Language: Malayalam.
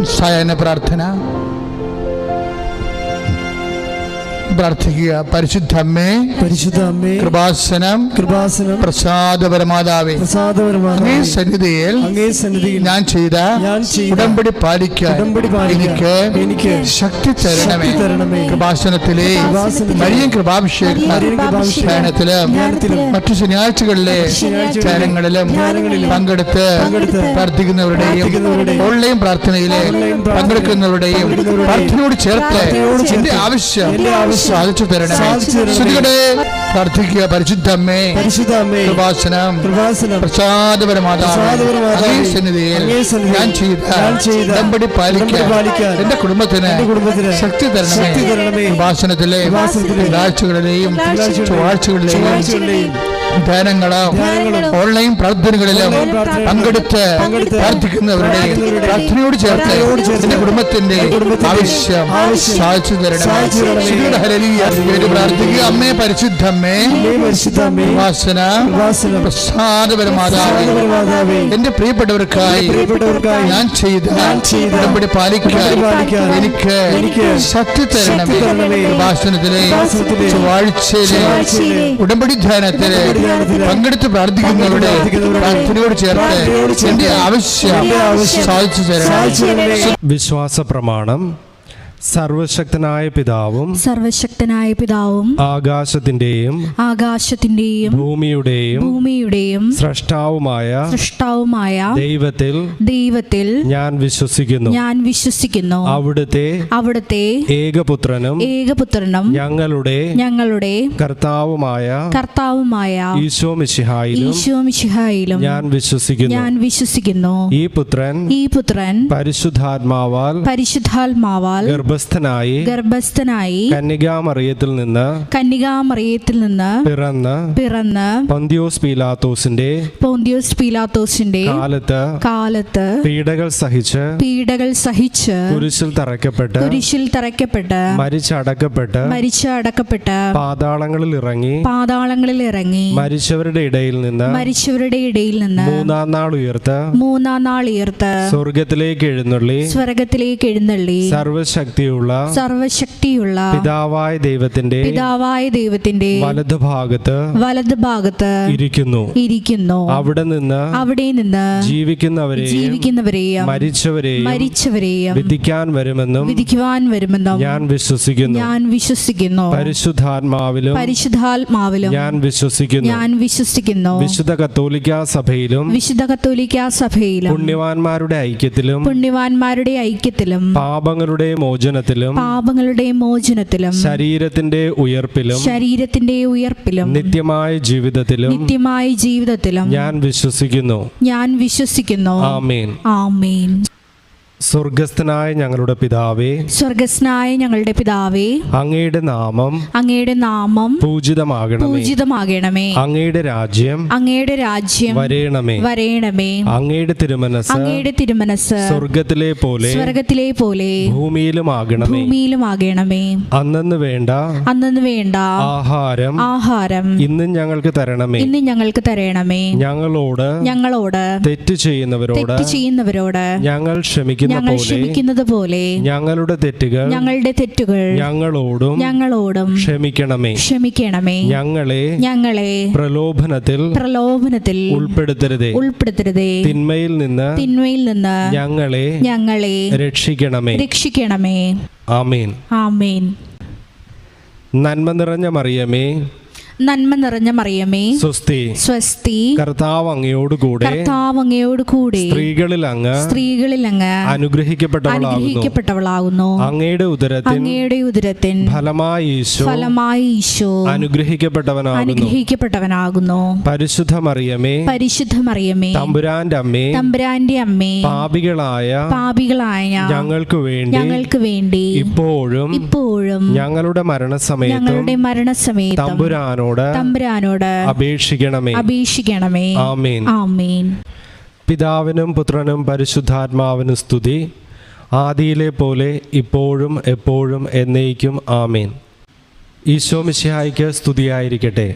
സായാഹ്ന പ്രാർത്ഥന പ്രാർത്ഥിക്കുക. പരിശുദ്ധ അമ്മേ, കൃപാസനം പ്രസാദപരമാതാവേ, അങ്ങേ സന്നിധിയിൽ ഞാൻ ചെയ്ത ഉടമ്പടി പാലിക്കാൻ എനിക്ക് ശക്തി തരണമേ. കൃപാസനത്തിലെ മരിയൻ കൃപാഭിഷേകത്തിലും മറ്റു ശനിയാഴ്ചകളിലെ ധ്യാനങ്ങളിലും പങ്കെടുത്ത് പ്രാർത്ഥിക്കുന്നവരുടെയും ഓൺലൈൻ പ്രാർത്ഥനയിലെ പങ്കെടുക്കുന്നവരുടെയും പ്രാർത്ഥനയോട് ചേർത്ത് എന്റെ ആവശ്യം സാധിച്ചു തരണമേ. പ്രാർത്ഥിക്കുക. പരിശുദ്ധ അമ്മേ, കൃപാസനം പ്രസാദപരമാതാവേ, സന്നിധിയിൽ ഞാൻ ചെയ്ത ഉടമ്പടി പാലിക്കാൻ എന്റെ കുടുംബത്തിന് ശക്തി തരണമേ. കൃപാസനത്തിലെ ആഴ്ചകളിലെയും ചൊവ്വാഴ്ചകളിലെയും ധ്യാനങ്ങളും ഓൺലൈൻ പ്രാർത്ഥനകളിലും പങ്കെടുത്ത് പ്രാർത്ഥിക്കുന്നവരുടെ പ്രാർത്ഥനയോട് ചേർത്ത് എന്റെ കുടുംബത്തിന്റെ ആവശ്യം സാധിച്ചു തരണമേ. പ്രാർത്ഥിക്കുക. അമ്മേ, പരിശുദ്ധ അമ്മേ, പ്രസാദപരമാതാവേ, എന്റെ പ്രിയപ്പെട്ടവർക്കായി ഞാൻ ചെയ്ത ഉടമ്പടി പാലിക്കാൻ എനിക്ക് ശക്തി തരണമേ. ഭാഷണത്തിലെ ചൊവ്വാഴ്ചയിലെ ഉടമ്പടി ധ്യാനത്തിലെ പങ്കെടുത്ത് പ്രാർത്ഥിക്കുന്നവരുടെ പ്രാർത്ഥനയോട് ചേർത്ത് എന്റെ ആവശ്യം സാധിച്ചു തരണം. വിശ്വാസ പ്രമാണം. സർവശക്തനായ പിതാവും ആകാശത്തിന്റെയും ഭൂമിയുടെയും സ്രഷ്ടാവുമായ ദൈവത്തിൽ ഞാൻ വിശ്വസിക്കുന്നു. അവിടുത്തെ ഏകപുത്രനും ഞങ്ങളുടെ കർത്താവുമായ ഈശോ മിശിഹായിലും ഞാൻ വിശ്വസിക്കുന്നു. ഈ പുത്രൻ പരിശുദ്ധാത്മാവാൽ ഗർഭസ്ഥനായി കന്യകാമറിയത്തിൽ നിന്ന് പിറന്ന് പൊന്തിയോസ് പീലാത്തോസിന്റെ കാലത്ത് പീഡകൾ സഹിച്ച് കുരിശിൽ തറയ്ക്കപ്പെട്ട് മരിച്ചടക്കപ്പെട്ട് പാതാളങ്ങളിൽ ഇറങ്ങി മരിച്ചവരുടെ ഇടയിൽ നിന്ന് മൂന്നാം നാൾ ഉയർത്ത് സ്വർഗത്തിലേക്ക് എഴുന്നള്ളി സർവശക്തിയുള്ള പിതാവായ ദൈവത്തിന്റെ വലതുഭാഗത്ത് ഇരിക്കുന്നു. അവിടെ നിന്ന് ജീവിക്കുന്നവരെയും മരിച്ചവരെയും വിധിക്കാൻ വരുമെന്നും ഞാൻ വിശ്വസിക്കുന്നു. പരിശുദ്ധാത്മാവിലും ഞാൻ വിശ്വസിക്കുന്നു. വിശുദ്ധ കത്തോലിക്കാ സഭയിലും പുണ്യവാന്മാരുടെ ഐക്യത്തിലും പാപങ്ങളുടെ മോചനത്തിലും ശരീരത്തിന്റെ ഉയർപ്പിലും നിത്യമായ ജീവിതത്തിലും ഞാൻ വിശ്വസിക്കുന്നു. ആമേൻ. സ്വർഗസ്ഥനായ ഞങ്ങളുടെ പിതാവേ, അങ്ങയുടെ നാമം പൂജിതമാകണമേ. അങ്ങയുടെ രാജ്യം വരേണമേ. അങ്ങയുടെ തിരുമനസ് സ്വർഗത്തിലെ പോലെ ഭൂമിയിലുമാകണമേ. അന്നന്ന് വേണ്ട ആഹാരം ഇന്ന് ഞങ്ങൾക്ക് തരണമേ. ഞങ്ങളോട് തെറ്റ് ചെയ്യുന്നവരോട് ഞങ്ങൾ ക്ഷമിക്കുന്നത് പോലെ ഞങ്ങളുടെ തെറ്റുകൾ ഞങ്ങളോടും ക്ഷമിക്കണമേ. ഞങ്ങളെ പ്രലോഭനത്തിൽ ഉൾപ്പെടുത്തരുതേ. തിന്മയിൽ നിന്ന് ഞങ്ങളെ രക്ഷിക്കണമേ. ആമേൻ. നന്മ നിറഞ്ഞ മറിയമേ, സ്വസ്തി, കർത്താവ് അങ്ങയോടുകൂടെ സ്ത്രീകളിൽ അങ്ങ് അനുഗ്രഹിക്കപ്പെട്ടവളാകുന്നു. അങ്ങയുടെ ഉദരത്തിൻ ഫലമായി ഈശോ അനുഗ്രഹിക്കപ്പെട്ടവനാകുന്നു. പരിശുദ്ധ മറിയമേ, തമ്പുരാന്റെ അമ്മേ, പാപികളായ ഞങ്ങൾക്ക് വേണ്ടി ഇപ്പോഴും ഞങ്ങളുടെ മരണസമയത്തും തമ്പുരാനോട് അപേക്ഷിക്കണമേ. ആമേൻ. പിതാവിനും പുത്രനും പരിശുദ്ധാത്മാവിനും സ്തുതി, ആദിയിലെ പോലെ ഇപ്പോഴും എപ്പോഴും എന്നേക്കും. ആമേൻ. ഈശോ മിശിഹായ്ക്ക് സ്തുതിയായിരിക്കട്ടെ.